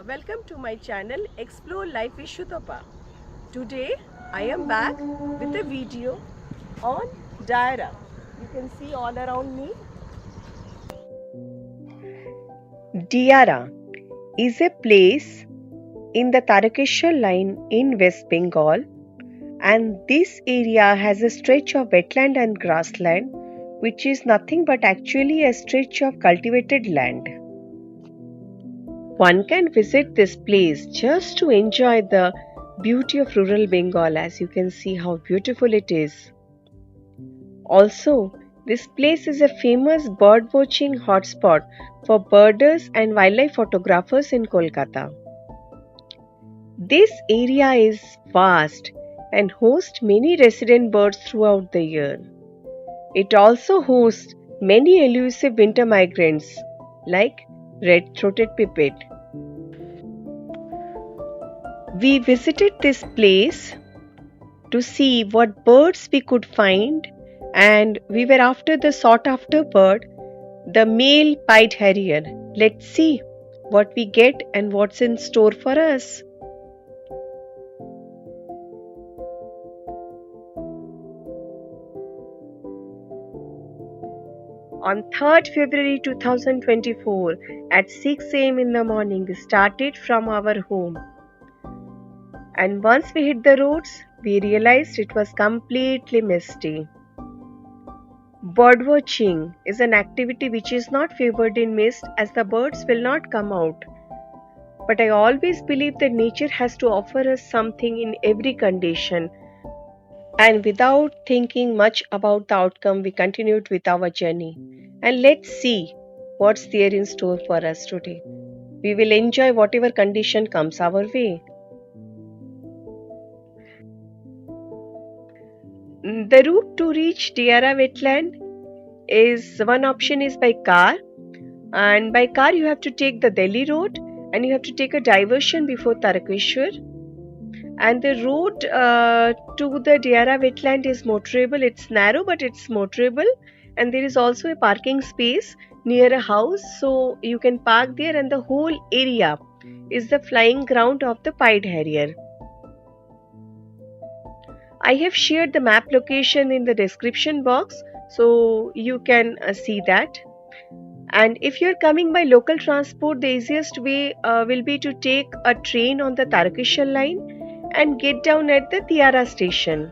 Welcome to my channel Explore Life with Shutapa. Today I am back with a video on Diara. You can see all around me. Diara is a place in the Tarakeshwar line in West Bengal, and this area has a stretch of wetland and grassland, which is nothing but actually a stretch of cultivated land. One can visit this place just to enjoy the beauty of rural Bengal, as you can see how beautiful it is. Also, this place is a famous bird watching hotspot for birders and wildlife photographers in Kolkata. This area is vast and hosts many resident birds throughout the year. It also hosts many elusive winter migrants like red-throated pipit. We visited this place to see what birds we could find, and we were after the sought-after bird, the male Pied Harrier. Let's see what we get and what's in store for us. On 3rd February 2024 at 6 am in the morning, we started from our home. And once we hit the roads, we realized it was completely misty. Birdwatching is an activity which is not favored in mist, as the birds will not come out. But I always believe that nature has to offer us something in every condition. And without thinking much about the outcome, we continued with our journey. And let's see what's there in store for us today. We will enjoy whatever condition comes our way. The route to reach Diara Wetland is one option is by car, and by car you have to take the Delhi road and you have to take a diversion before Tarakeshwar. And the road to the Diara Wetland is motorable. It's narrow but it's motorable, and there is also a parking space near a house, so you can park there, and the whole area is the flying ground of the Pied Harrier. I have shared the map location in the description box, so you can see that. And if you're coming by local transport, the easiest way will be to take a train on the Tarakeshwar line and get down at the Diara station.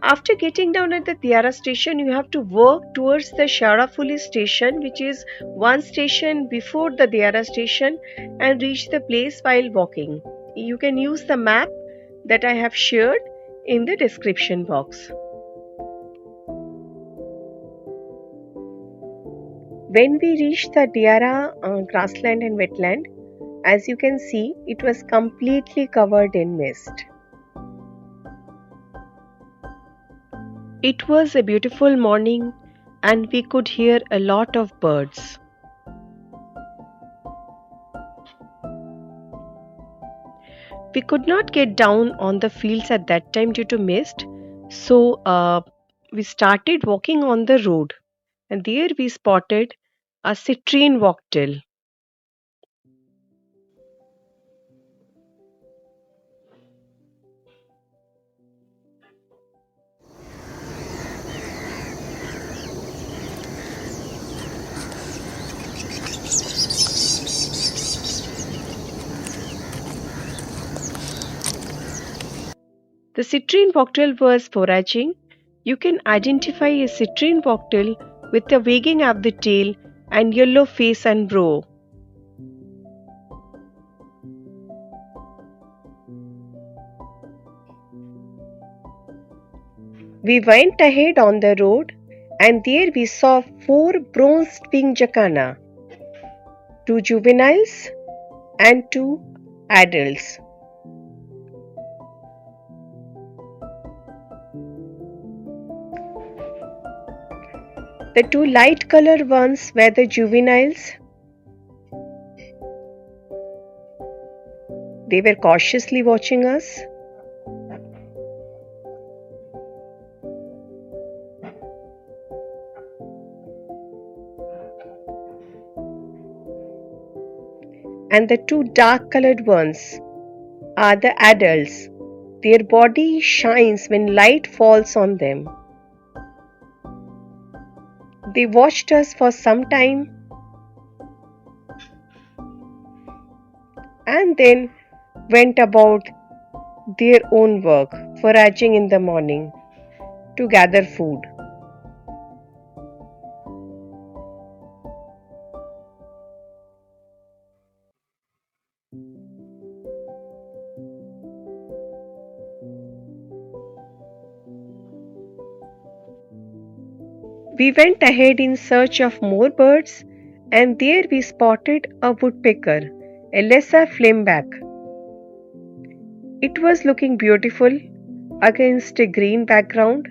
After getting down at the Diara station, you have to walk towards the Sharafuli station, which is one station before the Diara station, and reach the place while walking. You can use the map that I have shared in the description box. When we reached the Diara grassland and wetland, as you can see, it was completely covered in mist. It was a beautiful morning and we could hear a lot of birds. We could not get down on the fields at that time due to mist, so we started walking on the road, and there we spotted a citrine wagtail. The citrine wagtail was foraging. You can identify a citrine wagtail with the wagging of the tail and yellow face and brow. We went ahead on the road, and there we saw 4 bronzed winged jacana, 2 juveniles and 2 adults. The 2 light colored ones were the juveniles. They were cautiously watching us. and the two dark colored ones are the adults. Their body shines when light falls on them. They watched us for some time and then went about their own work, foraging in the morning to gather food. We went ahead in search of more birds, and there we spotted a woodpecker, a lesser flameback. It was looking beautiful against a green background.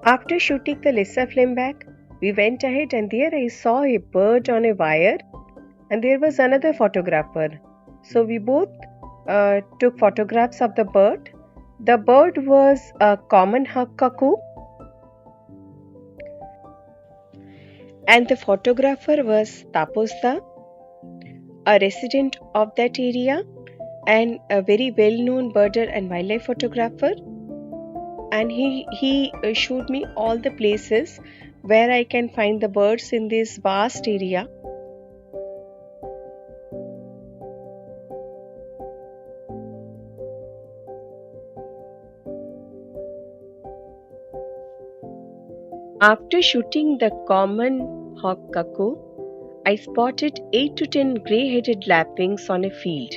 After shooting the lesser flameback, we went ahead and there I saw a bird on a wire and there was another photographer. So we both took photographs of the bird. The bird was a common cuckoo and the photographer was Taposa, a resident of that area and a very well-known birder and wildlife photographer. And he showed me all the places where I can find the birds in this vast area. After shooting the common hawk cuckoo, I spotted 8 to 10 grey-headed lapwings on a field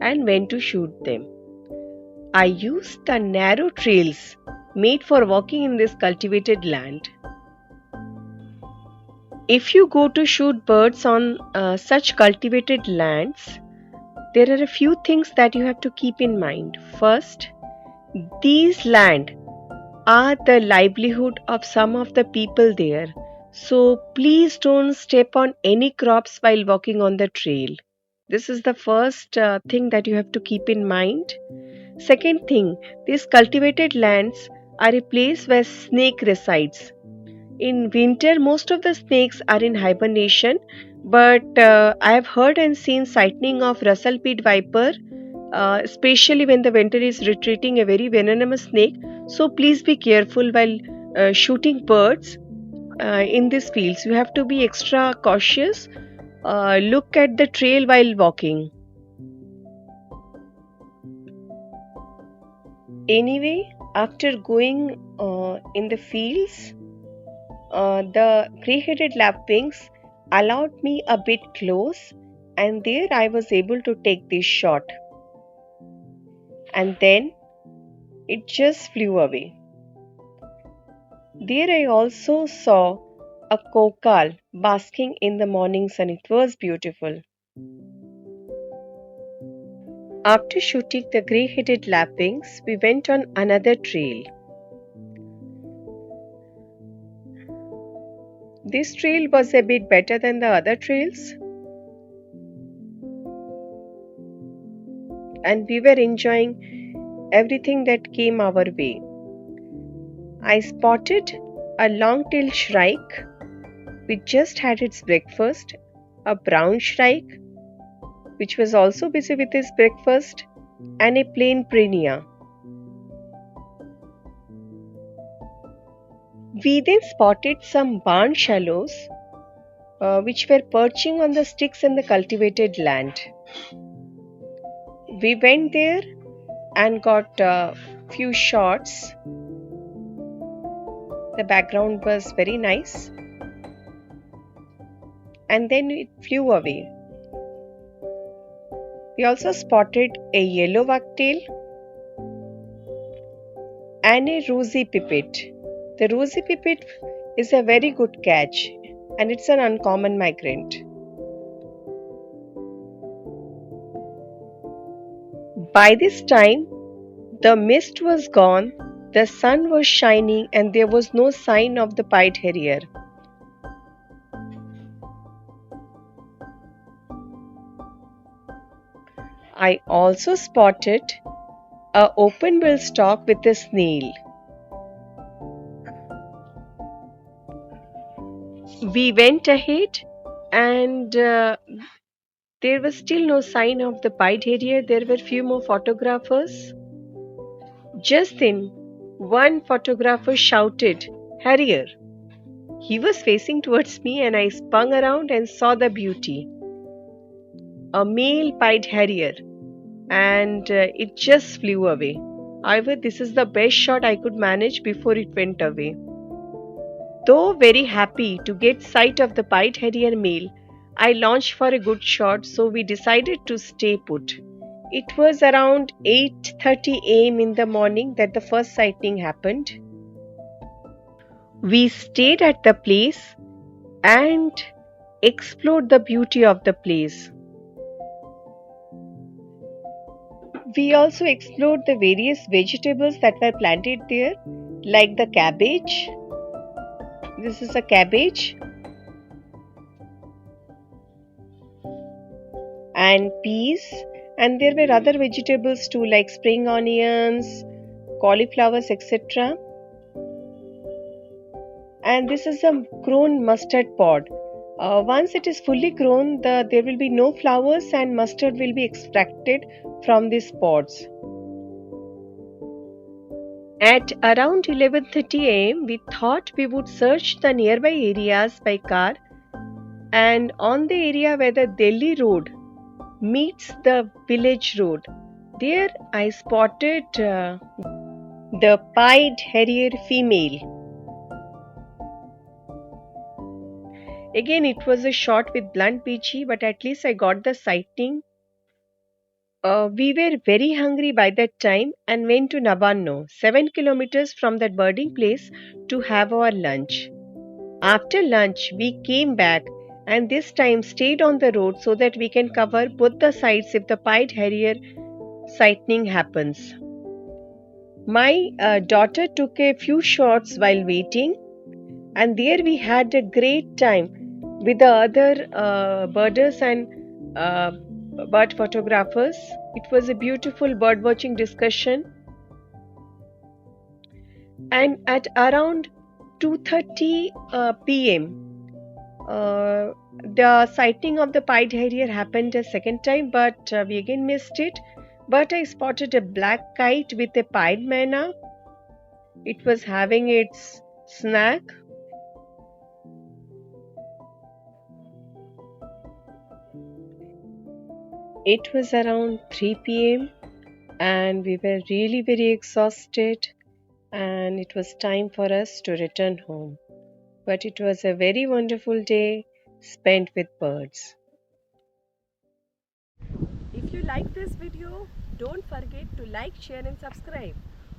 and went to shoot them. I used the narrow trails made for walking in this cultivated land. If you go to shoot birds on such cultivated lands, there are a few things that you have to keep in mind. First, these land are the livelihood of some of the people there. So please don't step on any crops while walking on the trail. This is the first thing that you have to keep in mind. Second thing, these cultivated lands are a place where snake resides. In winter, most of the snakes are in hibernation, but I have heard and seen sighting of Russell Pit viper, especially when the winter is retreating, a very venomous snake. So please be careful while shooting birds in these fields. You have to be extra cautious. Look at the trail while walking. Anyway, after going in the fields, the grey-headed lapwings allowed me a bit close, and there I was able to take this shot. And then it just flew away. There I also saw a kokal basking in the morning sun. It was beautiful. After shooting the grey-headed lapwings, we went on another trail. This trail was a bit better than the other trails, and we were enjoying everything that came our way. I spotted a long-tailed shrike which just had its breakfast, a brown shrike which was also busy with his breakfast, and a plain pinia. We then spotted some barn swallows which were perching on the sticks in the cultivated land. We went there and got a few shots. The background was very nice. And then it flew away. We also spotted a yellow wagtail and a rosy pipit. The rosy pipit is a very good catch and it's an uncommon migrant. By this time, the mist was gone, the sun was shining, and there was no sign of the Pied Harrier. I also spotted an open-bill stork with a snail. We went ahead And there was still no sign of the Pied Harrier. There were few more photographers. Just then, one photographer shouted, "Harrier!" He was facing towards me, and I spun around and saw the beauty. A male Pied Harrier, and it just flew away. However, this is the best shot I could manage before it went away. Though very happy to get sight of the Pied Harrier male, I launched for a good shot, so we decided to stay put. It was around 8:30 am in the morning that the first sighting happened. We stayed at the place and explored the beauty of the place. We also explored the various vegetables that were planted there, like the cabbage. This is a cabbage. And peas. And there were other vegetables too, like spring onions, cauliflowers, etc. And this is a grown mustard pod. Once it is fully grown, there will be no flowers and mustard will be extracted from these pods. At around 11:30 am, we thought we would search the nearby areas by car, and on the area where the Delhi road meets the village road, there I spotted the Pied Harrier female. Again, it was a shot with blunt BG, but at least I got the sighting. We were very hungry by that time and went to Nabanno, 7 kilometers from that birding place, to have our lunch. After lunch, we came back and this time stayed on the road so that we can cover both the sides if the Pied Harrier sighting happens. My daughter took a few shots while waiting, and there we had a great time with the other birders and bird photographers. It was a beautiful bird watching discussion. And at around 2:30 p.m., the sighting of the Pied Harrier happened a second time, but we again missed it. But I spotted a black kite with a pied myna. It was having its snack. It was around 3 p.m. and we were really very exhausted, and it was time for us to return home. But it was a very wonderful day spent with birds. If you like this video, don't forget to like, share and subscribe.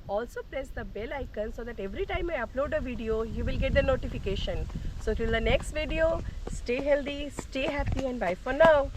Also press the bell icon so that every time I upload a video, you will get the notification. So till the next video, stay healthy, stay happy and bye for now.